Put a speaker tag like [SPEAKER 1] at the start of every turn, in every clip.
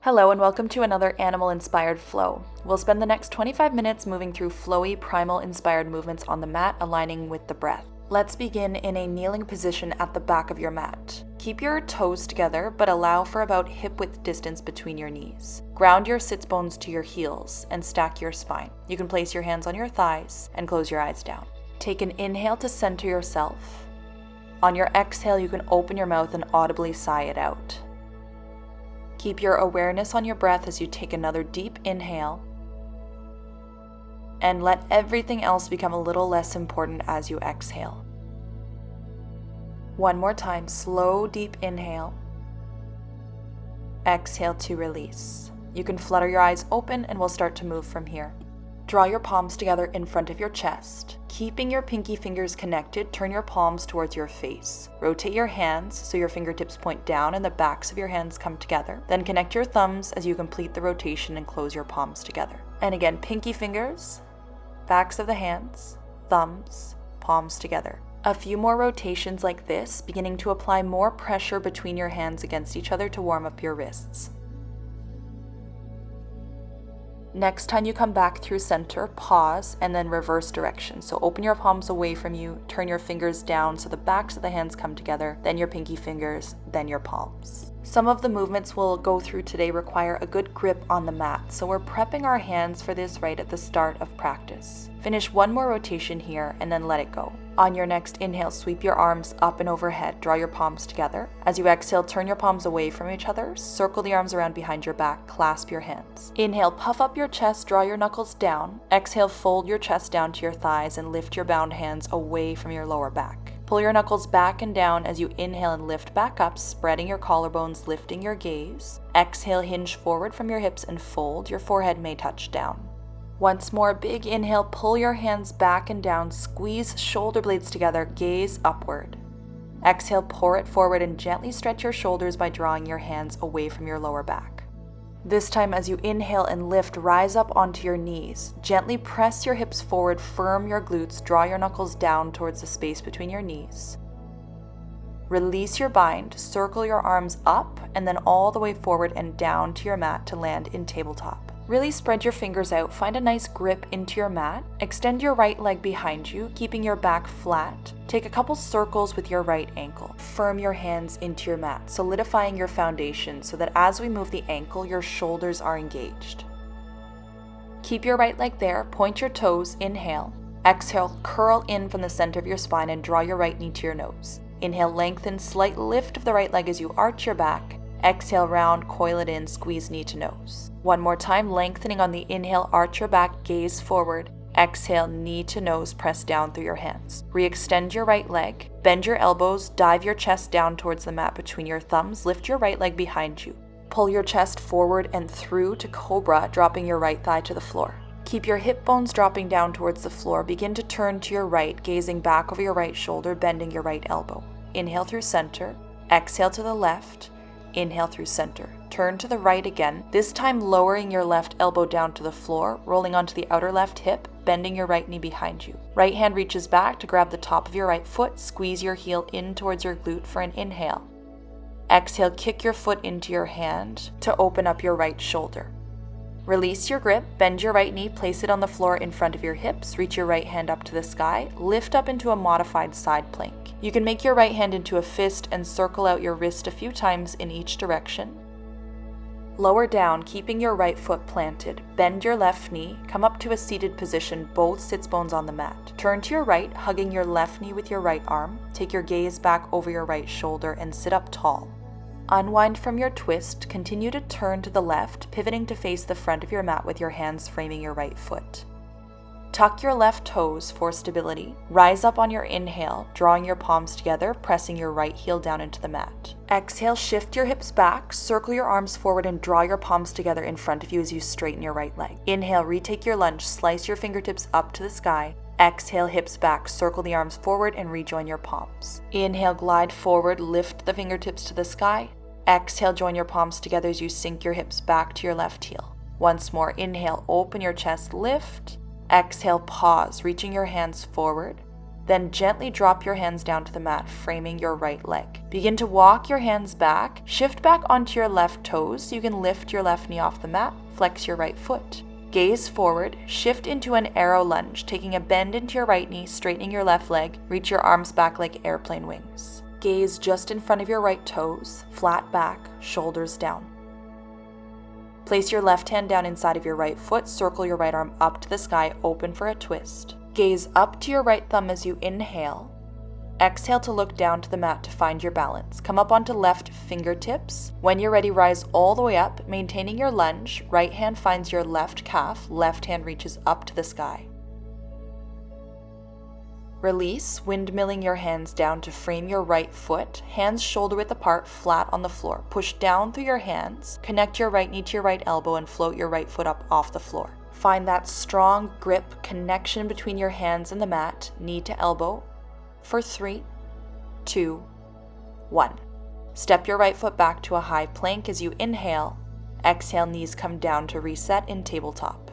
[SPEAKER 1] Hello and welcome to another animal-inspired flow. We'll spend the next 25 minutes moving through flowy, primal-inspired movements on the mat, aligning with the breath. Let's begin in a kneeling position at the back of your mat. Keep your toes together, but allow for about hip-width distance between your knees. Ground your sits bones to your heels and stack your spine. You can place your hands on your thighs and close your eyes down. Take an inhale to center yourself. On your exhale, you can open your mouth and audibly sigh it out. Keep your awareness on your breath as you take another deep inhale, and let everything else become a little less important as you exhale. One more time, slow, deep inhale. Exhale to release. You can flutter your eyes open and we'll start to move from here. Draw your palms together in front of your chest. Keeping your pinky fingers connected, turn your palms towards your face. Rotate your hands so your fingertips point down and the backs of your hands come together. Then connect your thumbs as you complete the rotation and close your palms together. And again, pinky fingers, backs of the hands, thumbs, palms together. A few more rotations like this, beginning to apply more pressure between your hands against each other to warm up your wrists. Next time you come back through center, pause, and then reverse direction. So open your palms away from you, turn your fingers down so the backs of the hands come together, then your pinky fingers, then your palms. Some of the movements we'll go through today require a good grip on the mat, so we're prepping our hands for this right at the start of practice. Finish one more rotation here and then let it go. On your next inhale, sweep your arms up and overhead, draw your palms together. As you exhale, turn your palms away from each other, circle the arms around behind your back, clasp your hands. Inhale, puff up your chest, draw your knuckles down. Exhale, fold your chest down to your thighs and lift your bound hands away from your lower back. Pull your knuckles back and down as you inhale and lift back up, spreading your collarbones, lifting your gaze. Exhale, hinge forward from your hips and fold. Your forehead may touch down. Once more, big inhale, pull your hands back and down, squeeze shoulder blades together, gaze upward. Exhale, pour it forward and gently stretch your shoulders by drawing your hands away from your lower back. This time, as you inhale and lift, rise up onto your knees. Gently press your hips forward, firm your glutes, draw your knuckles down towards the space between your knees. Release your bind, circle your arms up and then all the way forward and down to your mat to land in tabletop. Really spread your fingers out, find a nice grip into your mat. Extend your right leg behind you, keeping your back flat. Take a couple circles with your right ankle. Firm your hands into your mat, solidifying your foundation so that as we move the ankle, your shoulders are engaged. Keep your right leg there, point your toes, inhale. Exhale, curl in from the center of your spine and draw your right knee to your nose. Inhale, lengthen, slight lift of the right leg as you arch your back. Exhale, round, coil it in, squeeze knee to nose. One more time, lengthening on the inhale, arch your back, gaze forward. Exhale, knee to nose, press down through your hands. Re-extend your right leg, bend your elbows, dive your chest down towards the mat between your thumbs, lift your right leg behind you. Pull your chest forward and through to cobra, dropping your right thigh to the floor. Keep your hip bones dropping down towards the floor. Begin to turn to your right, gazing back over your right shoulder, bending your right elbow. Inhale through center, exhale to the left. Inhale through center. Turn to the right again, this time lowering your left elbow down to the floor, rolling onto the outer left hip, bending your right knee behind you. Right hand reaches back to grab the top of your right foot, squeeze your heel in towards your glute for an inhale. Exhale, kick your foot into your hand to open up your right shoulder. Release your grip, bend your right knee, place it on the floor in front of your hips, reach your right hand up to the sky, lift up into a modified side plank. You can make your right hand into a fist and circle out your wrist a few times in each direction. Lower down, keeping your right foot planted. Bend your left knee, come up to a seated position, both sits bones on the mat. Turn to your right, hugging your left knee with your right arm. Take your gaze back over your right shoulder and sit up tall. Unwind from your twist, continue to turn to the left, pivoting to face the front of your mat with your hands framing your right foot. Tuck your left toes for stability. Rise up on your inhale, drawing your palms together, pressing your right heel down into the mat. Exhale, shift your hips back, circle your arms forward and draw your palms together in front of you as you straighten your right leg. Inhale, retake your lunge, slice your fingertips up to the sky. Exhale, hips back, circle the arms forward and rejoin your palms. Inhale, glide forward, lift the fingertips to the sky. Exhale, join your palms together as you sink your hips back to your left heel. Once more, inhale, open your chest, lift. Exhale, pause, reaching your hands forward. Then gently drop your hands down to the mat, framing your right leg. Begin to walk your hands back, shift back onto your left toes so you can lift your left knee off the mat, flex your right foot. Gaze forward, shift into an arrow lunge, taking a bend into your right knee, straightening your left leg, reach your arms back like airplane wings. Gaze just in front of your right toes, flat back, shoulders down. Place your left hand down inside of your right foot, circle your right arm up to the sky, open for a twist. Gaze up to your right thumb as you inhale. Exhale to look down to the mat to find your balance. Come up onto left fingertips. When you're ready, rise all the way up, maintaining your lunge. Right hand finds your left calf, left hand reaches up to the sky. Release, windmilling your hands down to frame your right foot, hands shoulder width apart, flat on the floor. Push down through your hands, connect your right knee to your right elbow and float your right foot up off the floor. Find that strong grip connection between your hands and the mat, knee to elbow, for 3, 2, 1. Step your right foot back to a high plank as you inhale. Exhale, knees come down to reset in tabletop.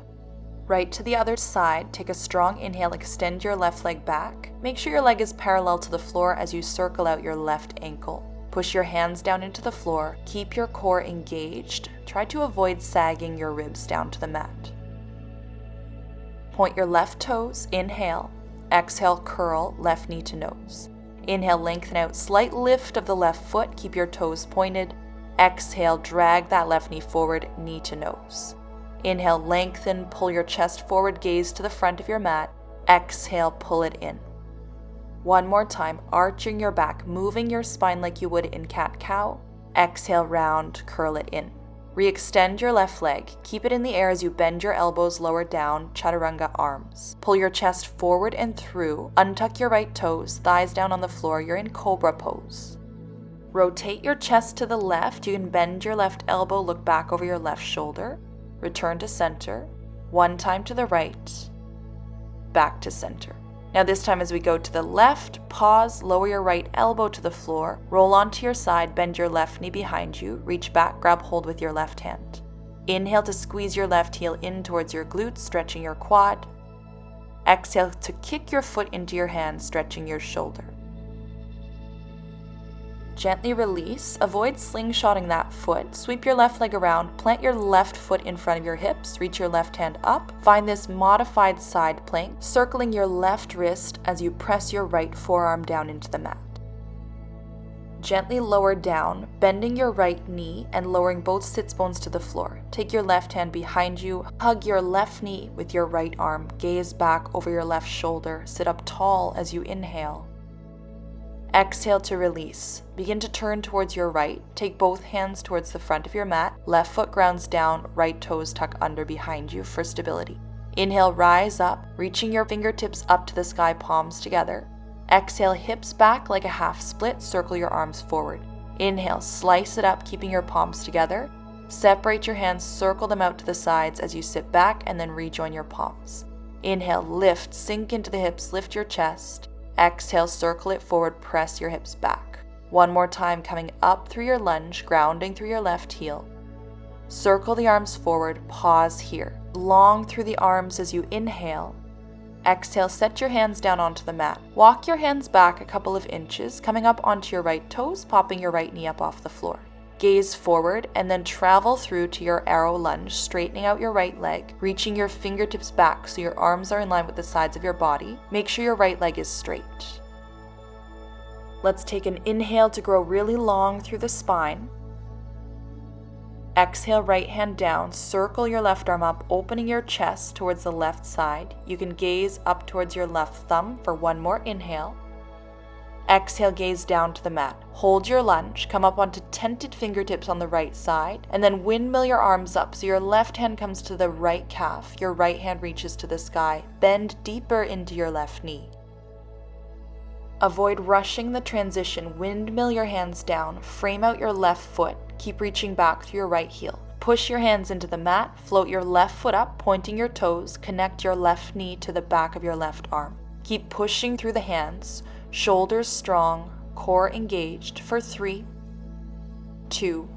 [SPEAKER 1] Right to the other side, take a strong inhale, extend your left leg back. Make sure your leg is parallel to the floor as you circle out your left ankle. Push your hands down into the floor, keep your core engaged. Try to avoid sagging your ribs down to the mat. Point your left toes, inhale. Exhale, curl, left knee to nose. Inhale, lengthen out, slight lift of the left foot, keep your toes pointed. Exhale, drag that left knee forward, knee to nose. Inhale, lengthen, pull your chest forward, gaze to the front of your mat. Exhale, pull it in. One more time, arching your back, moving your spine like you would in cat-cow. Exhale, round, curl it in. Re-extend your left leg. Keep it in the air as you bend your elbows lower down, chaturanga arms. Pull your chest forward and through. Untuck your right toes, thighs down on the floor. You're in cobra pose. Rotate your chest to the left. You can bend your left elbow, look back over your left shoulder. Return to center. One time to the right. Back to center. Now this time as we go to the left, pause, lower your right elbow to the floor, roll onto your side, bend your left knee behind you, reach back, grab hold with your left hand. Inhale to squeeze your left heel in towards your glutes, stretching your quad. Exhale to kick your foot into your hand, stretching your shoulder. Gently release, avoid slingshotting that foot, sweep your left leg around, plant your left foot in front of your hips, reach your left hand up, find this modified side plank, circling your left wrist as you press your right forearm down into the mat. Gently lower down, bending your right knee and lowering both sits bones to the floor. Take your left hand behind you, hug your left knee with your right arm, gaze back over your left shoulder, sit up tall as you inhale. Exhale to release. Begin to turn towards your right. Take both hands towards the front of your mat. Left foot grounds down, right toes tuck under behind you for stability. Inhale, rise up, reaching your fingertips up to the sky, palms together. Exhale, hips back like a half split, circle your arms forward. Inhale, slice it up, keeping your palms together. Separate your hands, circle them out to the sides as you sit back and then rejoin your palms. Inhale, lift, sink into the hips, lift your chest. Exhale, circle it forward, press your hips back. One more time, coming up through your lunge, grounding through your left heel. Circle the arms forward, pause here. Long through the arms as you inhale. Exhale, set your hands down onto the mat. Walk your hands back a couple of inches, coming up onto your right toes, popping your right knee up off the floor. Gaze forward and then travel through to your arrow lunge, straightening out your right leg, reaching your fingertips back so your arms are in line with the sides of your body. Make sure your right leg is straight. Let's take an inhale to grow really long through the spine. Exhale, right hand down, circle your left arm up, opening your chest towards the left side. You can gaze up towards your left thumb for one more inhale. Exhale, gaze down to the mat. Hold your lunge, come up onto tented fingertips on the right side, and then windmill your arms up so your left hand comes to the right calf, your right hand reaches to the sky. Bend deeper into your left knee. Avoid rushing the transition. Windmill your hands down, frame out your left foot, keep reaching back through your right heel. Push your hands into the mat, float your left foot up, pointing your toes, connect your left knee to the back of your left arm. Keep pushing through the hands. Shoulders strong, core engaged for 3, 2,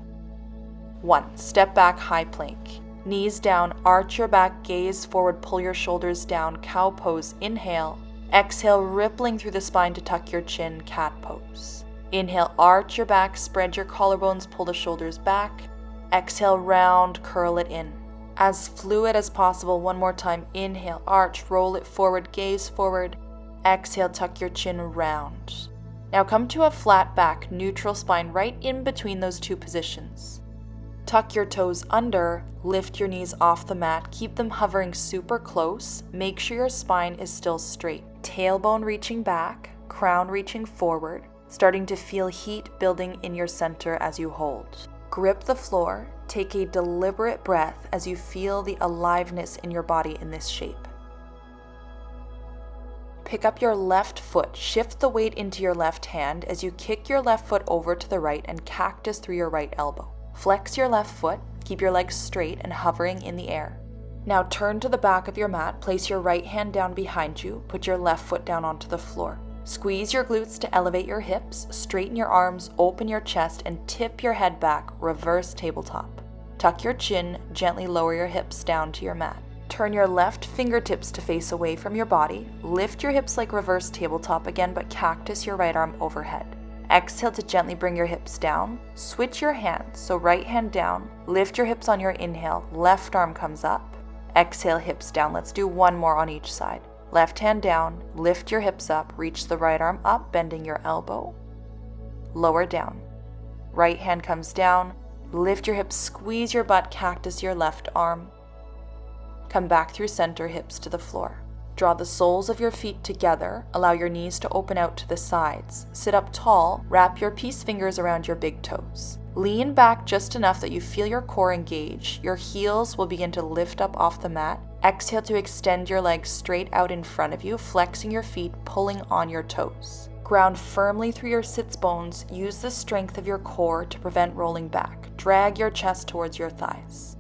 [SPEAKER 1] 1. Step back, high plank. Knees down, arch your back, gaze forward, pull your shoulders down, cow pose. Inhale. Exhale, rippling through the spine to tuck your chin, cat pose. Inhale, arch your back, spread your collarbones, pull the shoulders back. Exhale, round, curl it in. As fluid as possible, one more time. Inhale, arch, roll it forward, gaze forward. Exhale, tuck your chin, round. Now come to a flat back, neutral spine, right in between those two positions. Tuck your toes under, lift your knees off the mat, keep them hovering super close. Make sure your spine is still straight. Tailbone reaching back, crown reaching forward, starting to feel heat building in your center as you hold. Grip the floor, take a deliberate breath as you feel the aliveness in your body in this shape. Pick up your left foot, shift the weight into your left hand as you kick your left foot over to the right and cactus through your right elbow. Flex your left foot, keep your legs straight and hovering in the air. Now turn to the back of your mat, place your right hand down behind you, put your left foot down onto the floor. Squeeze your glutes to elevate your hips, straighten your arms, open your chest, and tip your head back, reverse tabletop. Tuck your chin, gently lower your hips down to your mat. Turn your left fingertips to face away from your body. Lift your hips like reverse tabletop again, but cactus your right arm overhead. Exhale to gently bring your hips down. Switch your hands, so right hand down. Lift your hips on your inhale. Left arm comes up. Exhale, hips down. Let's do one more on each side. Left hand down. Lift your hips up. Reach the right arm up, bending your elbow. Lower down. Right hand comes down. Lift your hips, squeeze your butt, cactus your left arm. Come back through center, hips to the floor. Draw the soles of your feet together. Allow your knees to open out to the sides. Sit up tall. Wrap your peace fingers around your big toes. Lean back just enough that you feel your core engage. Your heels will begin to lift up off the mat. Exhale to extend your legs straight out in front of you, flexing your feet, pulling on your toes. Ground firmly through your sits bones. Use the strength of your core to prevent rolling back. Drag your chest towards your thighs.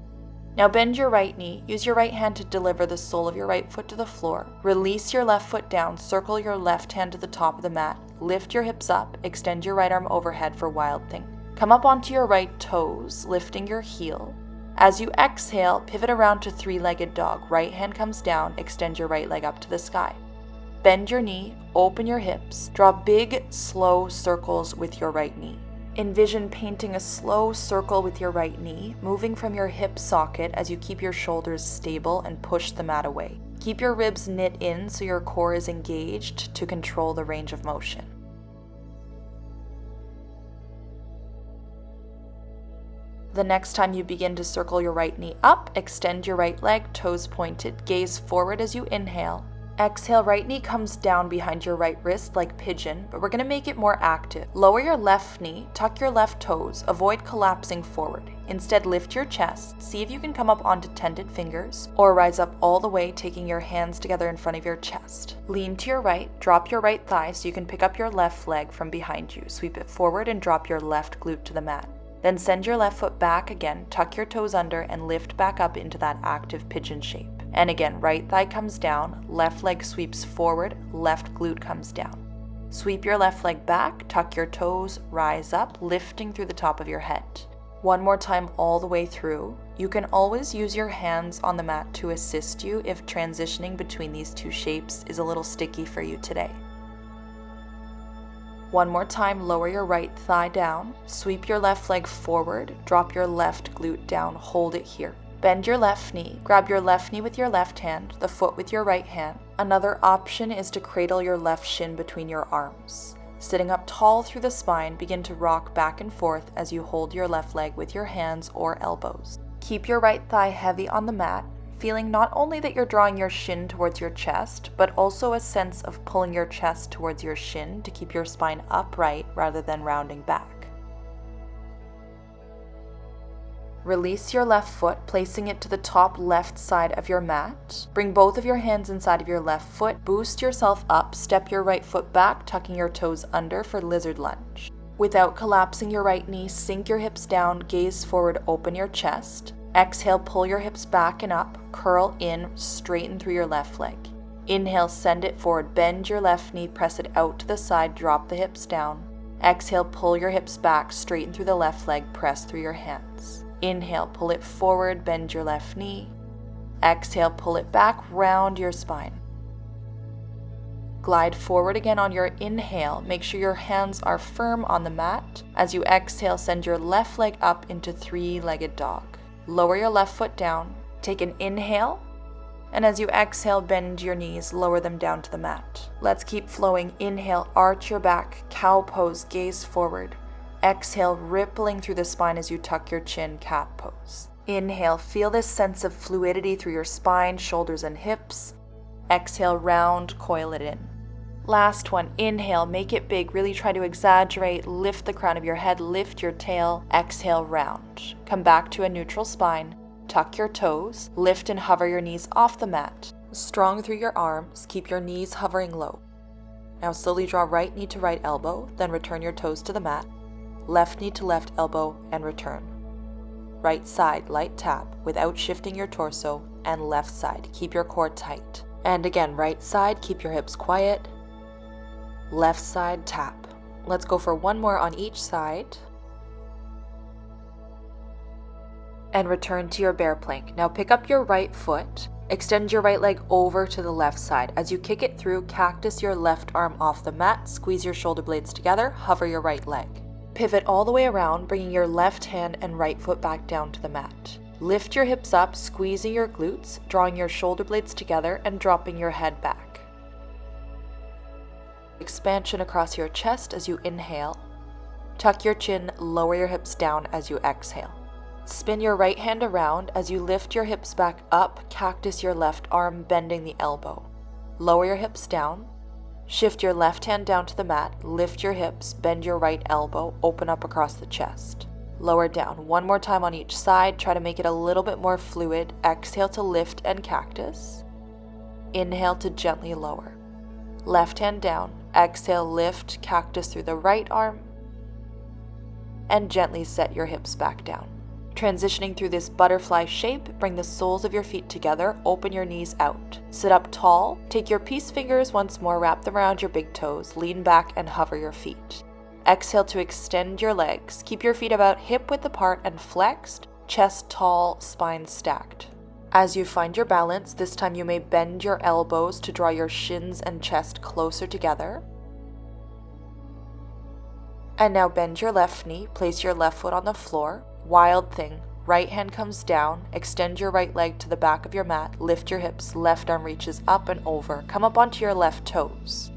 [SPEAKER 1] Now bend your right knee. Use your right hand to deliver the sole of your right foot to the floor. Release your left foot down. Circle your left hand to the top of the mat. Lift your hips up. Extend your right arm overhead for Wild Thing. Come up onto your right toes, lifting your heel. As you exhale, pivot around to three-legged dog. Right hand comes down. Extend your right leg up to the sky. Bend your knee. Open your hips. Draw big, slow circles with your right knee. Envision painting a slow circle with your right knee, moving from your hip socket as you keep your shoulders stable and push the mat away. Keep your ribs knit in so your core is engaged to control the range of motion. The next time you begin to circle your right knee up, extend your right leg, toes pointed, gaze forward as you inhale. Exhale, right knee comes down behind your right wrist like pigeon, but we're going to make it more active. Lower your left knee, tuck your left toes, avoid collapsing forward. Instead, lift your chest, see if you can come up onto tented fingers, or rise up all the way, taking your hands together in front of your chest. Lean to your right, drop your right thigh so you can pick up your left leg from behind you. Sweep it forward and drop your left glute to the mat. Then send your left foot back again, tuck your toes under, and lift back up into that active pigeon shape. And again, right thigh comes down, left leg sweeps forward, left glute comes down. Sweep your left leg back, tuck your toes, rise up, lifting through the top of your head. One more time all the way through. You can always use your hands on the mat to assist you if transitioning between these two shapes is a little sticky for you today. One more time, lower your right thigh down, sweep your left leg forward, drop your left glute down, hold it here. Bend your left knee, grab your left knee with your left hand, the foot with your right hand. Another option is to cradle your left shin between your arms. Sitting up tall through the spine, begin to rock back and forth as you hold your left leg with your hands or elbows. Keep your right thigh heavy on the mat, feeling not only that you're drawing your shin towards your chest, but also a sense of pulling your chest towards your shin to keep your spine upright rather than rounding back. Release your left foot, placing it to the top left side of your mat. Bring both of your hands inside of your left foot. Boost yourself up. Step your right foot back, tucking your toes under for lizard lunge. Without collapsing your right knee, sink your hips down, gaze forward, open your chest. Exhale, pull your hips back and up, curl in, straighten through your left leg. Inhale, send it forward, bend your left knee, press it out to the side, drop the hips down. Exhale, pull your hips back, straighten through the left leg, press through your hands. Inhale, pull it forward, bend your left knee. Exhale, pull it back, round your spine. Glide forward again on your inhale. Make sure your hands are firm on the mat. As you exhale, send your left leg up into three-legged dog. Lower your left foot down. Take an inhale. And as you exhale, bend your knees, lower them down to the mat. Let's keep flowing. Inhale, arch your back, cow pose, gaze forward. Exhale, rippling through the spine as you tuck your chin, cat pose. Inhale, feel this sense of fluidity through your spine, shoulders, and hips. Exhale, round, coil it in. Last one, inhale, make it big, really try to exaggerate, lift the crown of your head, lift your tail, exhale, round. Come back to a neutral spine. Tuck your toes, lift and hover your knees off the mat. Strong through your arms, keep your knees hovering low. Now slowly draw right knee to right elbow, then return your toes to the mat. Left knee to left elbow and return. Right side, light tap without shifting your torso, and left side, keep your core tight. And again, right side, keep your hips quiet. Left side, tap. Let's go for one more on each side. And return to your bear plank. Now pick up your right foot, extend your right leg over to the left side. As you kick it through, cactus your left arm off the mat, squeeze your shoulder blades together, hover your right leg. Pivot all the way around, bringing your left hand and right foot back down to the mat. Lift your hips up, squeezing your glutes, drawing your shoulder blades together and dropping your head back. Expansion across your chest as you inhale. Tuck your chin, lower your hips down as you exhale. Spin your right hand around as you lift your hips back up, cactus your left arm, bending the elbow. Lower your hips down. Shift your left hand down to the mat, lift your hips, bend your right elbow, open up across the chest. Lower down. One more time on each side, try to make it a little bit more fluid. Exhale to lift and cactus. Inhale to gently lower. Left hand down. Exhale, lift, cactus through the right arm. And gently set your hips back down. Transitioning through this butterfly shape, bring the soles of your feet together, open your knees out. Sit up tall, take your peace fingers once more, wrap them around your big toes, lean back and hover your feet. Exhale to extend your legs. Keep your feet about hip width apart and flexed, chest tall, spine stacked. As you find your balance, this time you may bend your elbows to draw your shins and chest closer together. And now bend your left knee, place your left foot on the floor. Wild thing, right hand comes down, extend your right leg to the back of your mat, lift your hips, left arm reaches up and over, come up onto your left toes.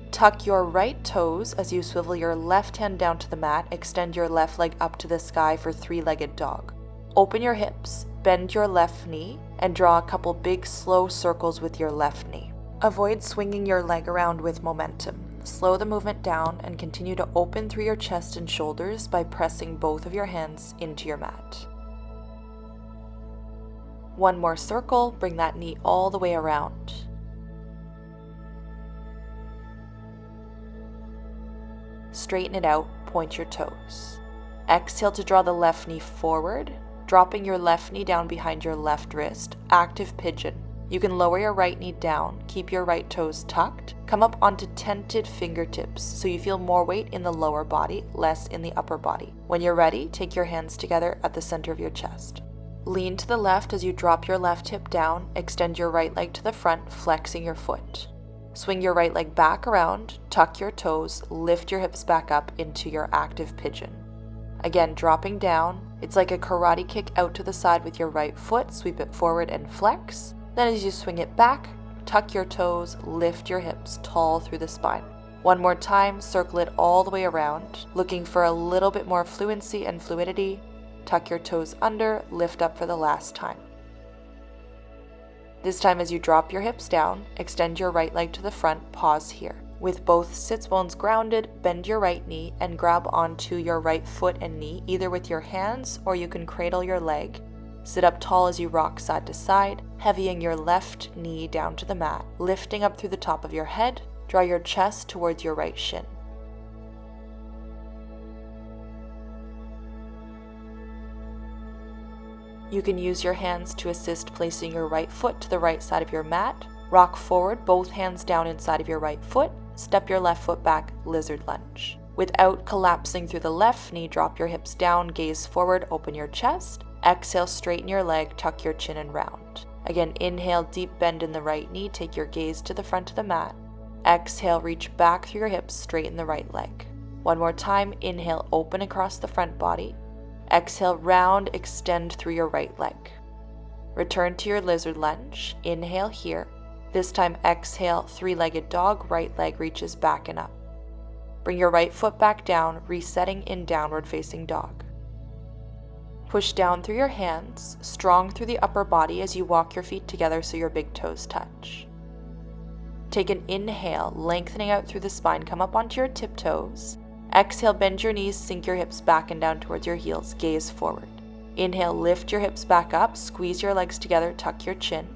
[SPEAKER 1] Tuck your right toes as you swivel your left hand down to the mat, extend your left leg up to the sky for three-legged dog. Open your hips, bend your left knee, and draw a couple big slow circles with your left knee. Avoid swinging your leg around with momentum. Slow the movement down and continue to open through your chest and shoulders by pressing both of your hands into your mat. One more circle, bring that knee all the way around. Straighten it out, point your toes. Exhale to draw the left knee forward, dropping your left knee down behind your left wrist, active pigeon. You can lower your right knee down, keep your right toes tucked, come up onto tented fingertips so you feel more weight in the lower body, less in the upper body. When you're ready, take your hands together at the center of your chest. Lean to the left as you drop your left hip down, extend your right leg to the front, flexing your foot. Swing your right leg back around, tuck your toes, lift your hips back up into your active pigeon. Again, dropping down, it's like a karate kick out to the side with your right foot, sweep it forward and flex. Then as you swing it back, tuck your toes, lift your hips tall through the spine. One more time, circle it all the way around, looking for a little bit more fluency and fluidity. Tuck your toes under, lift up for the last time. This time as you drop your hips down, extend your right leg to the front, pause here. With both sits bones grounded, bend your right knee and grab onto your right foot and knee, either with your hands or you can cradle your leg. Sit up tall as you rock side to side, heavying your left knee down to the mat, lifting up through the top of your head, draw your chest towards your right shin. You can use your hands to assist placing your right foot to the right side of your mat, rock forward, both hands down inside of your right foot, step your left foot back, lizard lunge. Without collapsing through the left knee, drop your hips down, gaze forward, open your chest. Exhale, straighten your leg, tuck your chin and round. Again, inhale, deep bend in the right knee, take your gaze to the front of the mat. Exhale, reach back through your hips, straighten the right leg. One more time, inhale, open across the front body. Exhale, round, extend through your right leg. Return to your lizard lunge. Inhale here. This time exhale, three-legged dog, right leg reaches back and up. Bring your right foot back down, resetting in downward facing dog. Push down through your hands, strong through the upper body as you walk your feet together so your big toes touch. Take an inhale, lengthening out through the spine, come up onto your tiptoes. Exhale, bend your knees, sink your hips back and down towards your heels, gaze forward. Inhale, lift your hips back up, squeeze your legs together, tuck your chin.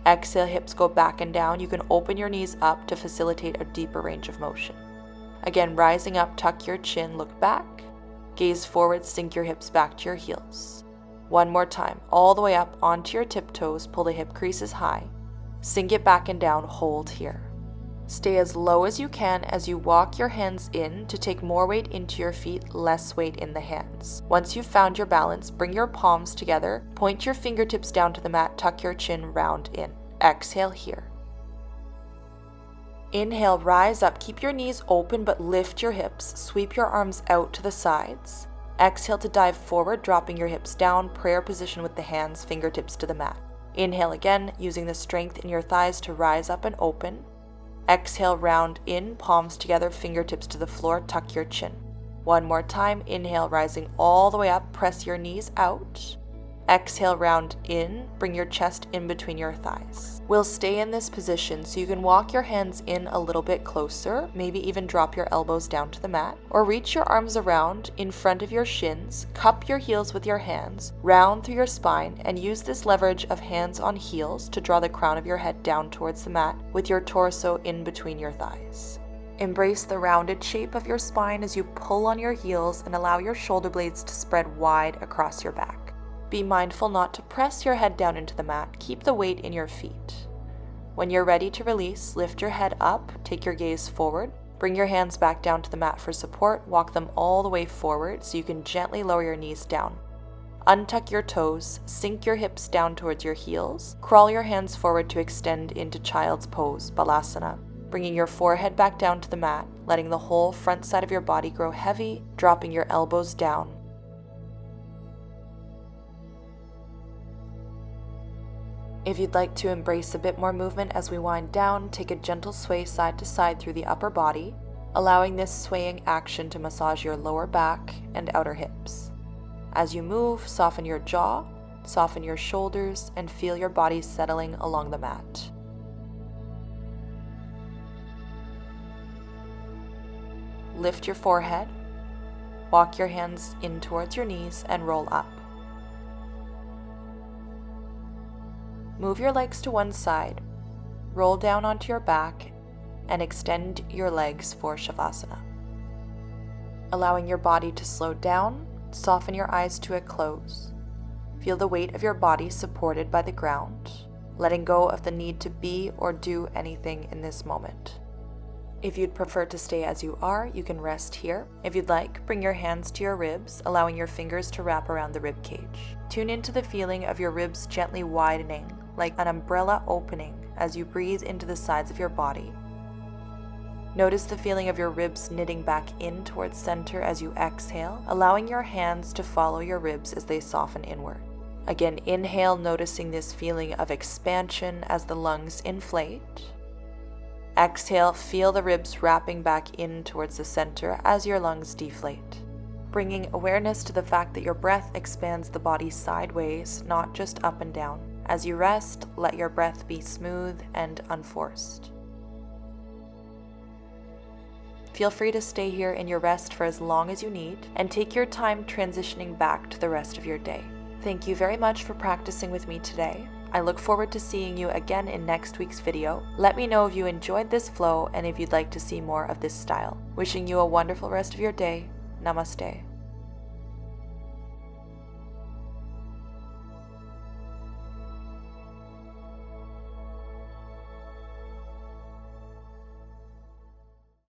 [SPEAKER 1] Exhale, hips go back and down. You can open your knees up to facilitate a deeper range of motion. Again, rising up, tuck your chin, look back. Gaze forward, sink your hips back to your heels. One more time, all the way up onto your tiptoes, pull the hip creases high. Sink it back and down, hold here. Stay as low as you can as you walk your hands in to take more weight into your feet, less weight in the hands. Once you've found your balance, bring your palms together, point your fingertips down to the mat, tuck your chin, round in. Exhale here. Inhale, rise up, keep your knees open but lift your hips, sweep your arms out to the sides. Exhale to dive forward, dropping your hips down, prayer position with the hands, fingertips to the mat. Inhale again, using the strength in your thighs to rise up and open. Exhale, round in, palms together, fingertips to the floor, tuck your chin. One more time, inhale, rising all the way up, press your knees out. Exhale, round in, bring your chest in between your thighs. We'll stay in this position so you can walk your hands in a little bit closer, maybe even drop your elbows down to the mat, or reach your arms around in front of your shins, cup your heels with your hands, round through your spine, and use this leverage of hands on heels to draw the crown of your head down towards the mat with your torso in between your thighs. Embrace the rounded shape of your spine as you pull on your heels and allow your shoulder blades to spread wide across your back. Be mindful not to press your head down into the mat. Keep the weight in your feet. When you're ready to release, lift your head up, take your gaze forward, bring your hands back down to the mat for support, walk them all the way forward so you can gently lower your knees down. Untuck your toes, sink your hips down towards your heels, crawl your hands forward to extend into child's pose, balasana, bringing your forehead back down to the mat, letting the whole front side of your body grow heavy, dropping your elbows down. If you'd like to embrace a bit more movement as we wind down, take a gentle sway side to side through the upper body, allowing this swaying action to massage your lower back and outer hips. As you move, soften your jaw, soften your shoulders, and feel your body settling along the mat. Lift your forehead, walk your hands in towards your knees, and roll up. Move your legs to one side, roll down onto your back, and extend your legs for Shavasana. Allowing your body to slow down, soften your eyes to a close. Feel the weight of your body supported by the ground, letting go of the need to be or do anything in this moment. If you'd prefer to stay as you are, you can rest here. If you'd like, bring your hands to your ribs, allowing your fingers to wrap around the rib cage. Tune into the feeling of your ribs gently widening, like an umbrella opening as you breathe into the sides of your body. Notice the feeling of your ribs knitting back in towards center as you exhale, allowing your hands to follow your ribs as they soften inward. Again, inhale, noticing this feeling of expansion as the lungs inflate. Exhale, feel the ribs wrapping back in towards the center as your lungs deflate. Bringing awareness to the fact that your breath expands the body sideways, not just up and down. As you rest, let your breath be smooth and unforced. Feel free to stay here in your rest for as long as you need, and take your time transitioning back to the rest of your day. Thank you very much for practicing with me today. I look forward to seeing you again in next week's video. Let me know if you enjoyed this flow and if you'd like to see more of this style. Wishing you a wonderful rest of your day. Namaste.